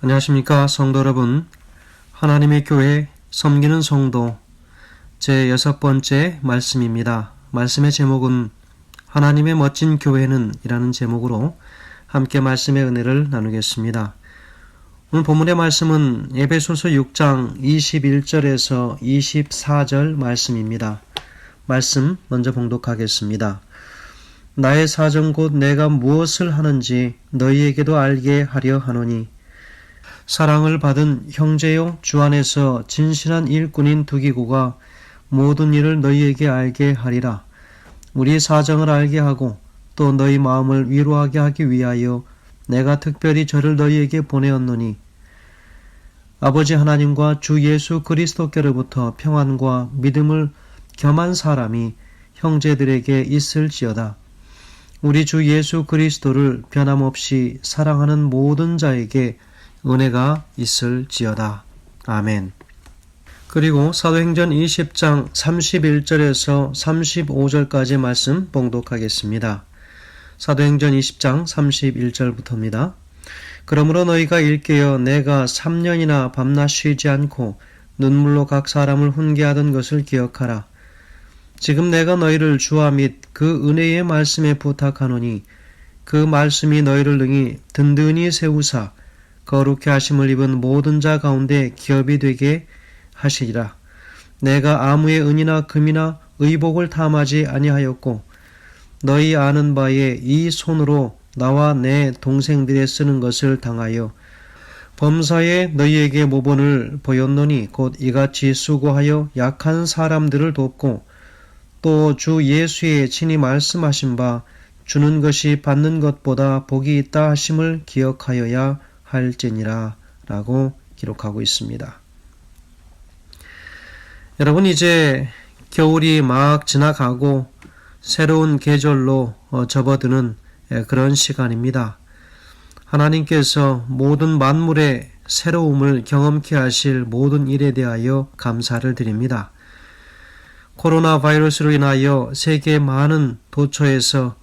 안녕하십니까 성도 여러분. 하나님의 교회 섬기는 성도 제6번째 말씀입니다. 말씀의 제목은 하나님의 멋진 교회는 이라는 제목으로 함께 말씀의 은혜를 나누겠습니다. 오늘 본문의 말씀은 에베소서 6장 21절에서 24절 말씀입니다. 말씀 먼저 봉독하겠습니다. 나의 사정 곧 내가 무엇을 하는지 너희에게도 알게 하려 하노니 사랑을 받은 형제요 주 안에서 진실한 일꾼인 두기고가 모든 일을 너희에게 알게 하리라. 우리 사정을 알게 하고 또 너희 마음을 위로하게 하기 위하여 내가 특별히 저를 너희에게 보내었노니 아버지 하나님과 주 예수 그리스도께로부터 평안과 믿음을 겸한 사람이 형제들에게 있을지어다. 우리 주 예수 그리스도를 변함없이 사랑하는 모든 자에게 은혜가 있을지어다. 아멘. 그리고 사도행전 20장 31절에서 35절까지 말씀 봉독하겠습니다. 사도행전 20장 31절부터입니다. 그러므로 너희가 일깨어 내가 3년이나 밤낮 쉬지 않고 눈물로 각 사람을 훈계하던 것을 기억하라. 지금 내가 너희를 주와 및 그 은혜의 말씀에 부탁하노니 그 말씀이 너희를 능히 든든히 세우사 거룩해 하심을 입은 모든 자 가운데 기업이 되게 하시리라. 내가 아무의 은이나 금이나 의복을 탐하지 아니하였고 너희 아는 바에 이 손으로 나와 내 동생들의 쓰는 것을 당하여 범사에 너희에게 모본을 보였노니 곧 이같이 수고하여 약한 사람들을 돕고 또 주 예수의 친히 말씀하신 바 주는 것이 받는 것보다 복이 있다 하심을 기억하여야 할지니라 라고 기록하고 있습니다. 여러분, 이제 겨울이 막 지나가고 새로운 계절로 접어드는 그런 시간입니다. 하나님께서 모든 만물의 새로움을 경험케 하실 모든 일에 대하여 감사를 드립니다. 코로나 바이러스로 인하여 세계 많은 도처에서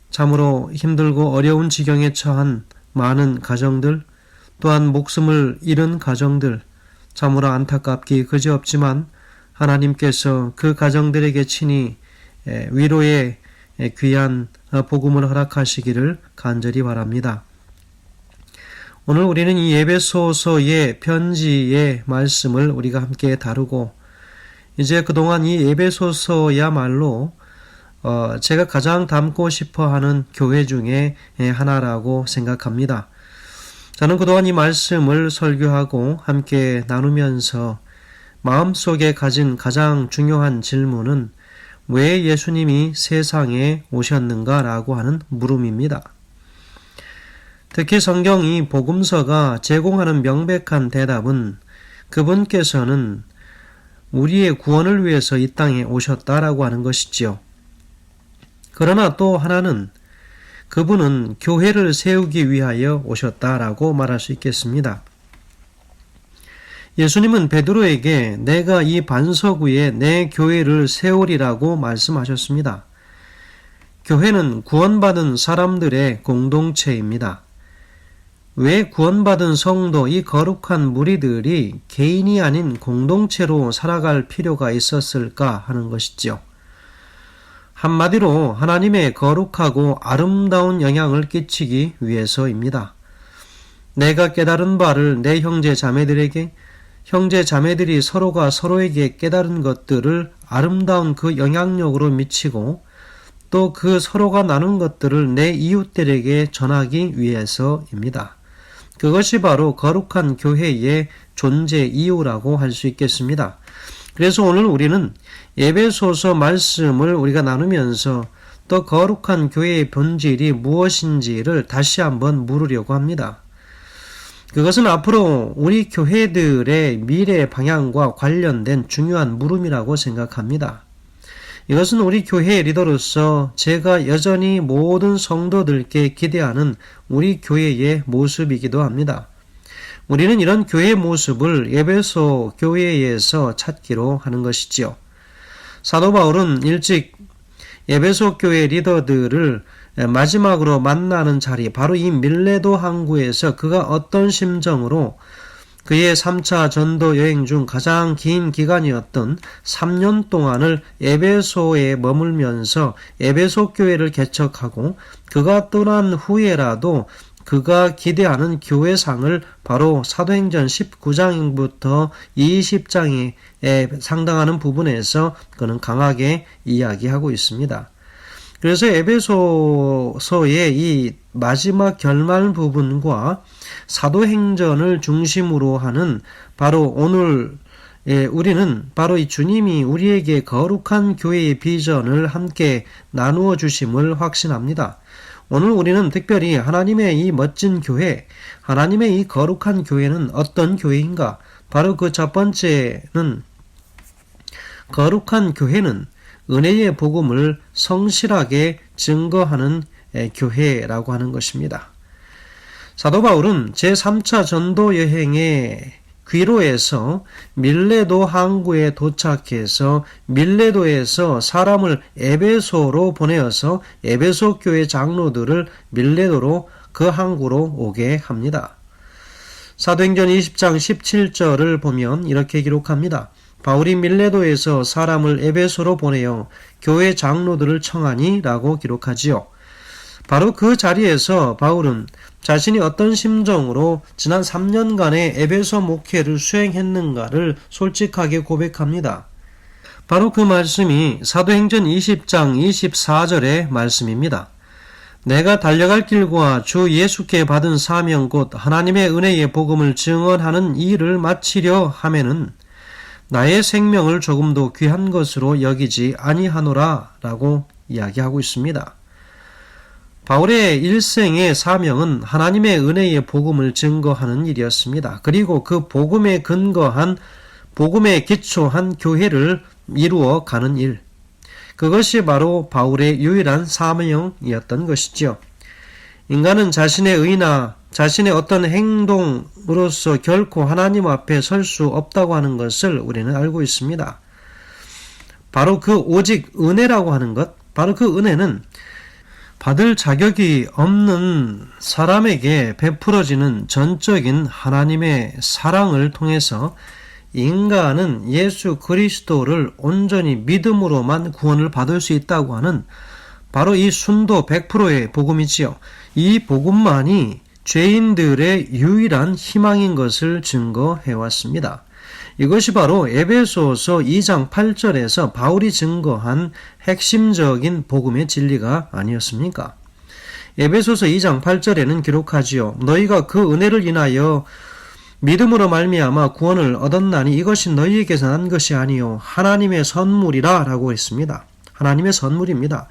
참으로 힘들고 어려운 지경에 처한 많은 가정들, 또한 목숨을 잃은 가정들, 참으로 안타깝기 그지없지만 하나님께서 그 가정들에게 친히 위로의 귀한 복음을 허락하시기를 간절히 바랍니다. 오늘 우리는 이 에베소서의 편지의 말씀을 우리가 함께 다루고 이제 그동안 이 에베소서야말로 제가 가장 담고 싶어하는 교회 중에 하나라고 생각합니다. 저는 그동안 이 말씀을 설교하고 함께 나누면서 마음속에 가진 가장 중요한 질문은 왜 예수님이 세상에 오셨는가라고 하는 물음입니다. 특히 성경이 복음서가 제공하는 명백한 대답은 그분께서는 우리의 구원을 위해서 이 땅에 오셨다라고 하는 것이지요. 그러나 또 하나는 그분은 교회를 세우기 위하여 오셨다라고 말할 수 있겠습니다. 예수님은 베드로에게 내가 이 반석 위에 내 교회를 세우리라고 말씀하셨습니다. 교회는 구원받은 사람들의 공동체입니다. 왜 구원받은 성도, 이 거룩한 무리들이 개인이 아닌 공동체로 살아갈 필요가 있었을까 하는 것이지요. 한마디로 하나님의 거룩하고 아름다운 영향을 끼치기 위해서입니다. 내가 깨달은 바를 내 형제 자매들에게, 형제 자매들이 서로가 서로에게 깨달은 것들을 아름다운 그 영향력으로 미치고 또 그 서로가 나눈 것들을 내 이웃들에게 전하기 위해서입니다. 그것이 바로 거룩한 교회의 존재 이유라고 할 수 있겠습니다. 그래서 오늘 우리는 에베소서 말씀을 우리가 나누면서 또 거룩한 교회의 본질이 무엇인지를 다시 한번 물으려고 합니다. 그것은 앞으로 우리 교회들의 미래 방향과 관련된 중요한 물음이라고 생각합니다. 이것은 우리 교회의 리더로서 제가 여전히 모든 성도들께 기대하는 우리 교회의 모습이기도 합니다. 우리는 이런 교회의 모습을 에베소 교회에서 찾기로 하는 것이지요. 사도 바울은 일찍 에베소 교회 리더들을 마지막으로 만나는 자리, 바로 이 밀레도 항구에서 그가 어떤 심정으로 그의 3차 전도 여행 중 가장 긴 기간이었던 3년 동안을 에베소에 머물면서 에베소 교회를 개척하고 그가 떠난 후에라도 그가 기대하는 교회상을 바로 사도행전 19장부터 20장에 상당하는 부분에서 그는 강하게 이야기하고 있습니다. 그래서 에베소서의 이 마지막 결말 부분과 사도행전을 중심으로 하는 바로 오늘 우리는 바로 이 주님이 우리에게 거룩한 교회의 비전을 함께 나누어 주심을 확신합니다. 오늘 우리는 특별히 하나님의 이 멋진 교회, 하나님의 이 거룩한 교회는 어떤 교회인가? 바로 그 첫 번째는 거룩한 교회는 은혜의 복음을 성실하게 증거하는 교회라고 하는 것입니다. 사도 바울은 제3차 전도 여행의 귀로에서 밀레도 항구에 도착해서 밀레도에서 사람을 에베소로 보내어서 에베소 교회 장로들을 밀레도로 그 항구로 오게 합니다. 사도행전 20장 17절을 보면 이렇게 기록합니다. 바울이 밀레도에서 사람을 에베소로 보내어 교회 장로들을 청하니 라고 기록하지요. 바로 그 자리에서 바울은 자신이 어떤 심정으로 지난 3년간의 에베소 목회를 수행했는가를 솔직하게 고백합니다. 바로 그 말씀이 사도행전 20장 24절의 말씀입니다. 내가 달려갈 길과 주 예수께 받은 사명 곧 하나님의 은혜의 복음을 증언하는 일을 마치려 하면은 나의 생명을 조금도 귀한 것으로 여기지 아니하노라 라고 이야기하고 있습니다. 바울의 일생의 사명은 하나님의 은혜의 복음을 증거하는 일이었습니다. 그리고 그 복음에 근거한, 복음에 기초한 교회를 이루어 가는 일. 그것이 바로 바울의 유일한 사명이었던 것이지요. 인간은 자신의 의나 자신의 어떤 행동으로서 결코 하나님 앞에 설 수 없다고 하는 것을 우리는 알고 있습니다. 바로 그 오직 은혜라고 하는 것, 바로 그 은혜는 받을 자격이 없는 사람에게 베풀어지는 전적인 하나님의 사랑을 통해서 인간은 예수 그리스도를 온전히 믿음으로만 구원을 받을 수 있다고 하는 바로 이 순도 100%의 복음이지요. 이 복음만이 죄인들의 유일한 희망인 것을 증거해왔습니다. 이것이 바로 에베소서 2장 8절에서 바울이 증거한 핵심적인 복음의 진리가 아니었습니까? 에베소서 2장 8절에는 기록하지요. 너희가 그 은혜를 인하여 믿음으로 말미암아 구원을 얻었나니 이것이 너희에게서 난 것이 아니요 하나님의 선물이라 라고 했습니다. 하나님의 선물입니다.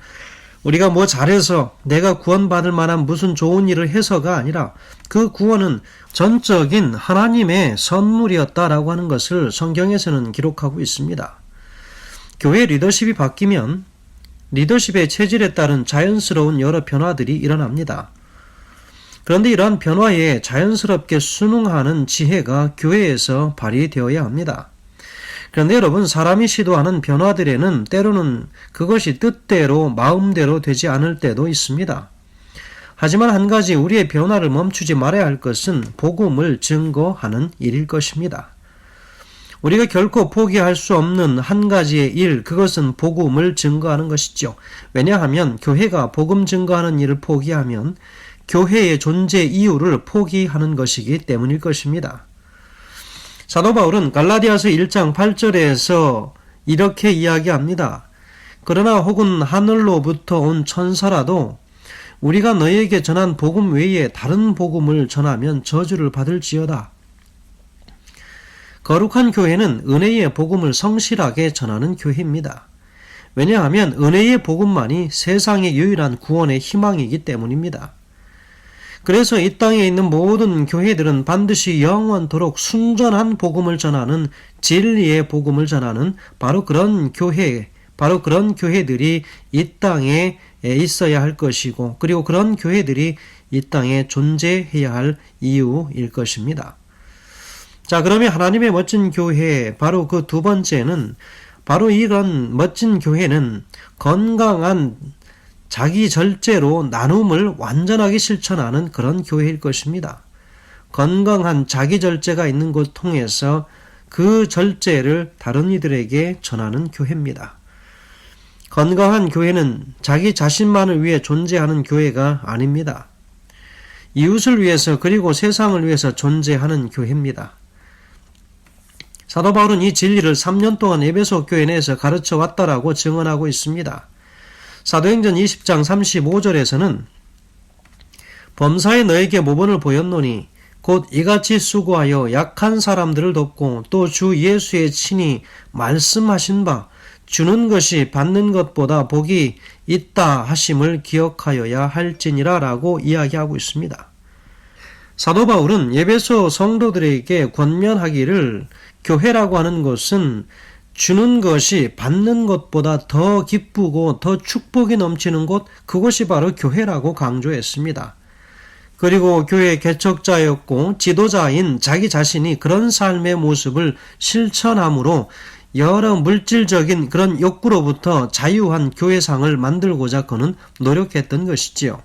우리가 뭐 잘해서 내가 구원받을 만한 무슨 좋은 일을 해서가 아니라 그 구원은 전적인 하나님의 선물이었다라고 하는 것을 성경에서는 기록하고 있습니다. 교회 리더십이 바뀌면 리더십의 체질에 따른 자연스러운 여러 변화들이 일어납니다. 그런데 이러한 변화에 자연스럽게 순응하는 지혜가 교회에서 발휘되어야 합니다. 그런데 여러분, 사람이 시도하는 변화들에는 때로는 그것이 뜻대로 마음대로 되지 않을 때도 있습니다. 하지만 한 가지 우리의 변화를 멈추지 말아야 할 것은 복음을 증거하는 일일 것입니다. 우리가 결코 포기할 수 없는 한 가지의 일, 그것은 복음을 증거하는 것이죠. 왜냐하면 교회가 복음 증거하는 일을 포기하면 교회의 존재 이유를 포기하는 것이기 때문일 것입니다. 사도 바울은 갈라디아서 1장 8절에서 이렇게 이야기합니다. 그러나 혹은 하늘로부터 온 천사라도 우리가 너희에게 전한 복음 외에 다른 복음을 전하면 저주를 받을지어다. 거룩한 교회는 은혜의 복음을 성실하게 전하는 교회입니다. 왜냐하면 은혜의 복음만이 세상의 유일한 구원의 희망이기 때문입니다. 그래서 이 땅에 있는 모든 교회들은 반드시 영원토록 순전한 복음을 전하는 진리의 복음을 전하는 바로 그런 교회, 바로 그런 교회들이 이 땅에 있어야 할 것이고 그리고 그런 교회들이 이 땅에 존재해야 할 이유일 것입니다. 자, 그러면 하나님의 멋진 교회, 바로 그 두 번째는 바로 이런 멋진 교회는 건강한 자기 절제로 나눔을 완전하게 실천하는 그런 교회일 것입니다. 건강한 자기 절제가 있는 곳 통해서 그 절제를 다른 이들에게 전하는 교회입니다. 건강한 교회는 자기 자신만을 위해 존재하는 교회가 아닙니다. 이웃을 위해서 그리고 세상을 위해서 존재하는 교회입니다. 사도 바울은 이 진리를 3년 동안 에베소 교회 내에서 가르쳐 왔다라고 증언하고 있습니다. 사도행전 20장 35절에서는 범사에 너에게 모본을 보였노니 곧 이같이 수고하여 약한 사람들을 돕고 또 주 예수의 친히 말씀하신 바 주는 것이 받는 것보다 복이 있다 하심을 기억하여야 할지니라 라고 이야기하고 있습니다. 사도 바울은 에베소 성도들에게 권면하기를 교회라고 하는 것은 주는 것이 받는 것보다 더 기쁘고 더 축복이 넘치는 곳, 그것이 바로 교회라고 강조했습니다. 그리고 교회의 개척자였고 지도자인 자기 자신이 그런 삶의 모습을 실천함으로 여러 물질적인 그런 욕구로부터 자유한 교회상을 만들고자 그는 노력했던 것이지요.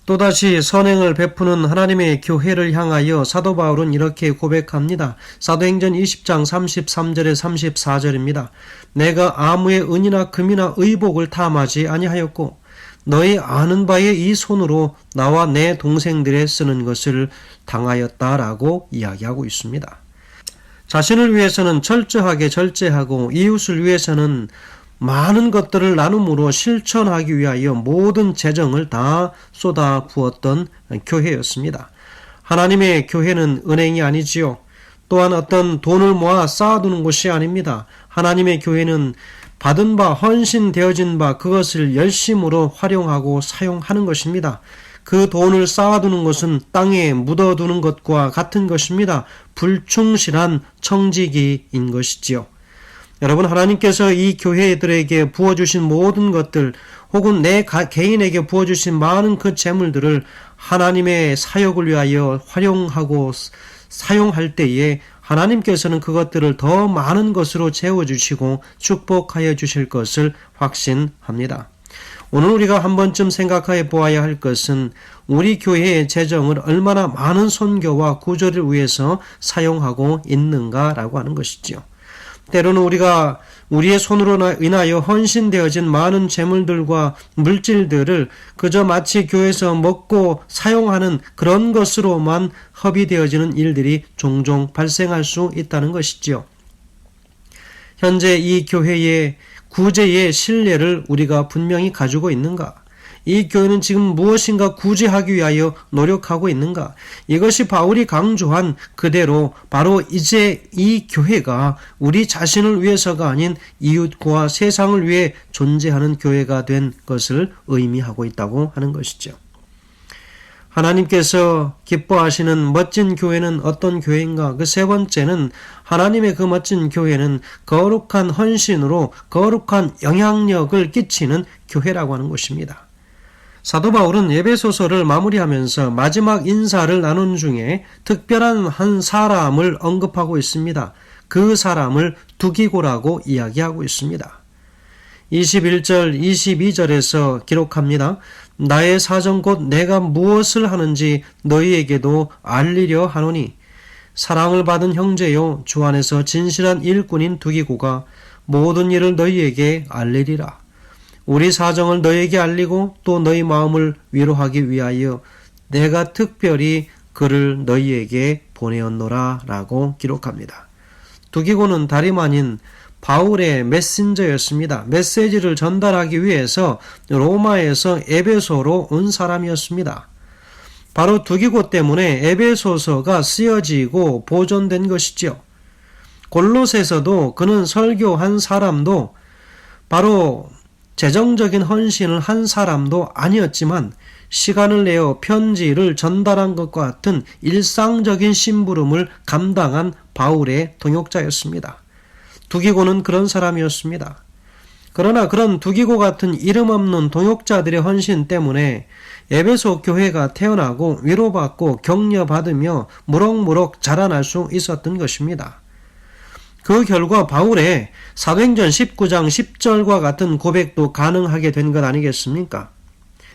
또다시 선행을 베푸는 하나님의 교회를 향하여 사도 바울은 이렇게 고백합니다. 사도행전 20장 33절에 34절입니다. 내가 아무의 은이나 금이나 의복을 탐하지 아니하였고 너희 아는 바에 이 손으로 나와 내 동생들의 쓰는 것을 당하였다라고 이야기하고 있습니다. 자신을 위해서는 철저하게 절제하고 이웃을 위해서는 많은 것들을 나눔으로 실천하기 위하여 모든 재정을 다 쏟아 부었던 교회였습니다. 하나님의 교회는 은행이 아니지요. 또한 어떤 돈을 모아 쌓아두는 곳이 아닙니다. 하나님의 교회는 받은 바 헌신되어진 바 그것을 열심으로 활용하고 사용하는 것입니다. 그 돈을 쌓아두는 것은 땅에 묻어두는 것과 같은 것입니다. 불충실한 청지기인 것이지요. 여러분, 하나님께서 이 교회들에게 부어주신 모든 것들 혹은 내 개인에게 부어주신 많은 그 재물들을 하나님의 사역을 위하여 활용하고 사용할 때에 하나님께서는 그것들을 더 많은 것으로 채워주시고 축복하여 주실 것을 확신합니다. 오늘 우리가 한 번쯤 생각해 보아야 할 것은 우리 교회의 재정을 얼마나 많은 선교와 구조를 위해서 사용하고 있는가라고 하는 것이지요. 때로는 우리가 우리의 손으로 인하여 헌신되어진 많은 재물들과 물질들을 그저 마치 교회에서 먹고 사용하는 그런 것으로만 허비되어지는 일들이 종종 발생할 수 있다는 것이지요. 현재 이 교회의 구제의 신뢰를 우리가 분명히 가지고 있는가? 이 교회는 지금 무엇인가 구제하기 위하여 노력하고 있는가? 이것이 바울이 강조한 그대로 바로 이제 이 교회가 우리 자신을 위해서가 아닌 이웃과 세상을 위해 존재하는 교회가 된 것을 의미하고 있다고 하는 것이죠. 하나님께서 기뻐하시는 멋진 교회는 어떤 교회인가? 그 세 번째는 하나님의 그 멋진 교회는 거룩한 헌신으로 거룩한 영향력을 끼치는 교회라고 하는 것입니다. 사도 바울은 에베소서를 마무리하면서 마지막 인사를 나눈 중에 특별한 한 사람을 언급하고 있습니다. 그 사람을 두기고라고 이야기하고 있습니다. 21절, 22절에서 기록합니다. 나의 사정 곧 내가 무엇을 하는지 너희에게도 알리려 하노니 사랑을 받은 형제요 주 안에서 진실한 일꾼인 두기고가 모든 일을 너희에게 알리리라. 우리 사정을 너희에게 알리고 또 너희 마음을 위로하기 위하여 내가 특별히 그를 너희에게 보내었노라 라고 기록합니다. 두기고는 다름 아닌 바울의 메신저였습니다. 메시지를 전달하기 위해서 로마에서 에베소로 온 사람이었습니다. 바로 두기고 때문에 에베소서가 쓰여지고 보존된 것이죠. 골로새서도 그는 설교한 사람도 바로 재정적인 헌신을 한 사람도 아니었지만 시간을 내어 편지를 전달한 것과 같은 일상적인 심부름을 감당한 바울의 동역자였습니다. 두기고는 그런 사람이었습니다. 그러나 그런 두기고 같은 이름 없는 동역자들의 헌신 때문에 에베소 교회가 태어나고 위로받고 격려받으며 무럭무럭 자라날 수 있었던 것입니다. 그 결과 바울의 사도행전 19장 10절과 같은 고백도 가능하게 된 것 아니겠습니까?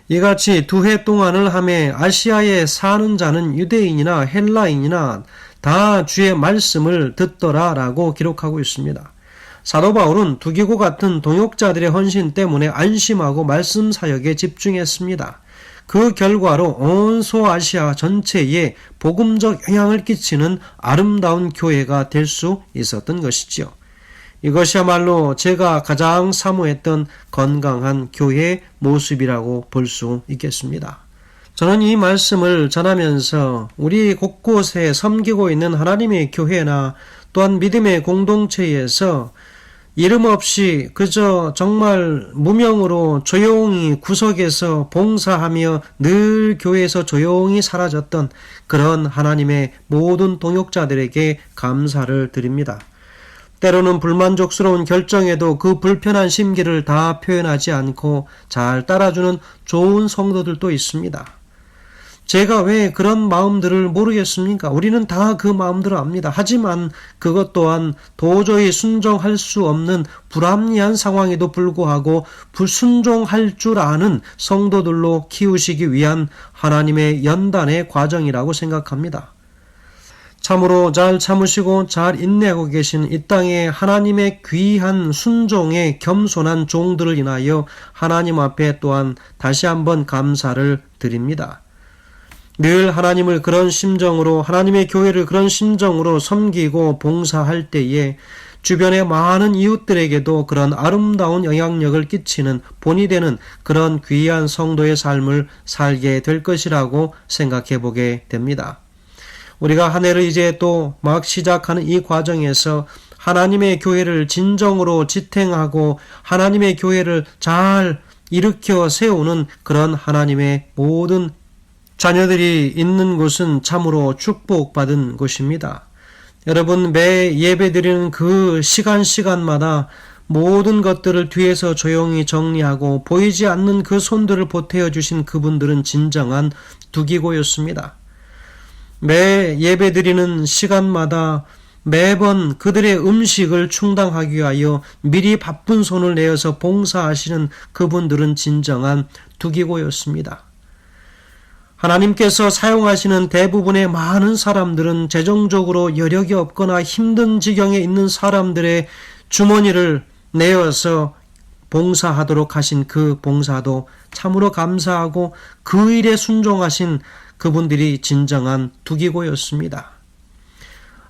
이같이 2해 동안을 하매 아시아에 사는 자는 유대인이나 헬라인이나 다 주의 말씀을 듣더라 라고 기록하고 있습니다. 사도 바울은 두기고 같은 동역자들의 헌신 때문에 안심하고 말씀 사역에 집중했습니다. 그 결과로 온 소아시아 전체에 복음적 영향을 끼치는 아름다운 교회가 될 수 있었던 것이지요. 이것이야말로 제가 가장 사모했던 건강한 교회의 모습이라고 볼 수 있겠습니다. 저는 이 말씀을 전하면서 우리 곳곳에 섬기고 있는 하나님의 교회나 또한 믿음의 공동체에서 이름 없이 그저 정말 무명으로 조용히 구석에서 봉사하며 늘 교회에서 조용히 사라졌던 그런 하나님의 모든 동역자들에게 감사를 드립니다. 때로는 불만족스러운 결정에도 그 불편한 심기를 다 표현하지 않고 잘 따라주는 좋은 성도들도 있습니다. 제가 왜 그런 마음들을 모르겠습니까? 우리는 다 그 마음들을 압니다. 하지만 그것 또한 도저히 순종할 수 없는 불합리한 상황에도 불구하고 불순종할 줄 아는 성도들로 키우시기 위한 하나님의 연단의 과정이라고 생각합니다. 참으로 잘 참으시고 잘 인내하고 계신 이 땅의 하나님의 귀한 순종의 겸손한 종들을 인하여 하나님 앞에 또한 다시 한번 감사를 드립니다. 늘 하나님을 그런 심정으로, 하나님의 교회를 그런 심정으로 섬기고 봉사할 때에 주변의 많은 이웃들에게도 그런 아름다운 영향력을 끼치는 본이 되는 그런 귀한 성도의 삶을 살게 될 것이라고 생각해 보게 됩니다. 우리가 한 해를 이제 또 막 시작하는 이 과정에서 하나님의 교회를 진정으로 지탱하고 하나님의 교회를 잘 일으켜 세우는 그런 하나님의 모든 자녀들이 있는 곳은 참으로 축복받은 곳입니다. 여러분, 매 예배드리는 그 시간마다 모든 것들을 뒤에서 조용히 정리하고 보이지 않는 그 손들을 보태어 주신 그분들은 진정한 두기고였습니다. 매 예배드리는 시간마다 매번 그들의 음식을 충당하기 위하여 미리 바쁜 손을 내어서 봉사하시는 그분들은 진정한 두기고였습니다. 하나님께서 사용하시는 대부분의 많은 사람들은 재정적으로 여력이 없거나 힘든 지경에 있는 사람들의 주머니를 내어서 봉사하도록 하신 그 봉사도 참으로 감사하고 그 일에 순종하신 그분들이 진정한 두기고였습니다.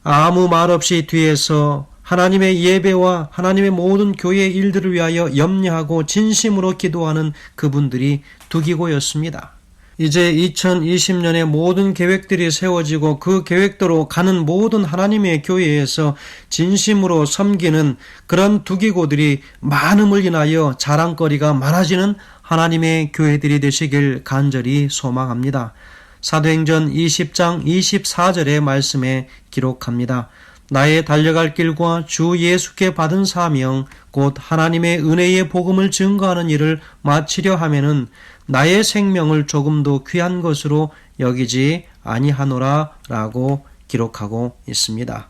아무 말 없이 뒤에서 하나님의 예배와 하나님의 모든 교회의 일들을 위하여 염려하고 진심으로 기도하는 그분들이 두기고였습니다. 이제 2020년의 모든 계획들이 세워지고 그 계획대로 가는 모든 하나님의 교회에서 진심으로 섬기는 그런 두기고들이 많음을 인하여 자랑거리가 많아지는 하나님의 교회들이 되시길 간절히 소망합니다. 사도행전 20장 24절의 말씀에 기록합니다. 나의 달려갈 길과 주 예수께 받은 사명 곧 하나님의 은혜의 복음을 증거하는 일을 마치려 하면은 나의 생명을 조금도 귀한 것으로 여기지 아니하노라 라고 기록하고 있습니다.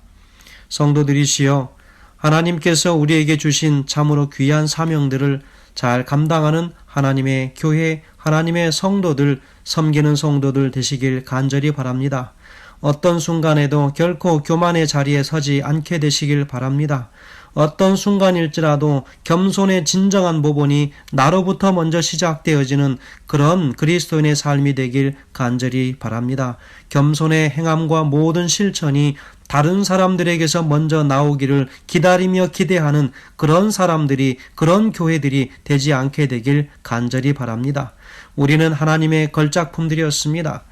성도들이시여, 하나님께서 우리에게 주신 참으로 귀한 사명들을 잘 감당하는 하나님의 교회, 하나님의 성도들, 섬기는 성도들 되시길 간절히 바랍니다. 어떤 순간에도 결코 교만의 자리에 서지 않게 되시길 바랍니다. 어떤 순간일지라도 겸손의 진정한 모본이 나로부터 먼저 시작되어지는 그런 그리스도인의 삶이 되길 간절히 바랍니다. 겸손의 행함과 모든 실천이 다른 사람들에게서 먼저 나오기를 기다리며 기대하는 그런 사람들이, 그런 교회들이 되지 않게 되길 간절히 바랍니다. 우리는 하나님의 걸작품들이었습니다.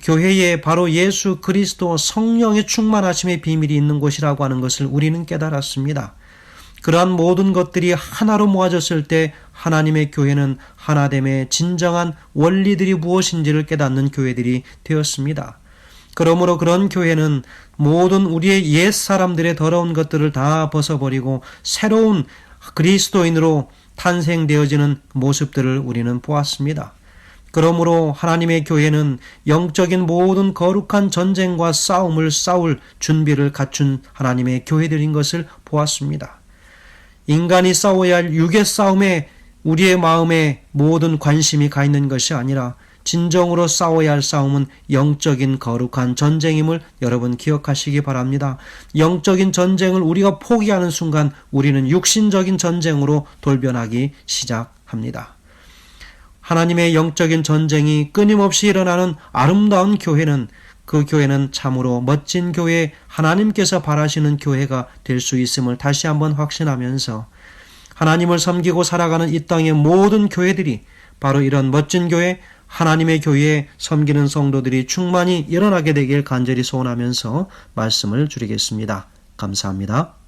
교회에 바로 예수 그리스도 성령의 충만하심의 비밀이 있는 곳이라고 하는 것을 우리는 깨달았습니다. 그러한 모든 것들이 하나로 모아졌을 때 하나님의 교회는 하나됨의 진정한 원리들이 무엇인지를 깨닫는 교회들이 되었습니다. 그러므로 그런 교회는 모든 우리의 옛 사람들의 더러운 것들을 다 벗어버리고 새로운 그리스도인으로 탄생되어지는 모습들을 우리는 보았습니다. 그러므로 하나님의 교회는 영적인 모든 거룩한 전쟁과 싸움을 싸울 준비를 갖춘 하나님의 교회들인 것을 보았습니다. 인간이 싸워야 할 육의 싸움에 우리의 마음에 모든 관심이 가 있는 것이 아니라 진정으로 싸워야 할 싸움은 영적인 거룩한 전쟁임을 여러분 기억하시기 바랍니다. 영적인 전쟁을 우리가 포기하는 순간 우리는 육신적인 전쟁으로 돌변하기 시작합니다. 하나님의 영적인 전쟁이 끊임없이 일어나는 아름다운 교회는 그 교회는 참으로 멋진 교회, 하나님께서 바라시는 교회가 될 수 있음을 다시 한번 확신하면서 하나님을 섬기고 살아가는 이 땅의 모든 교회들이 바로 이런 멋진 교회, 하나님의 교회에 섬기는 성도들이 충만히 일어나게 되길 간절히 소원하면서 말씀을 줄이겠습니다. 감사합니다.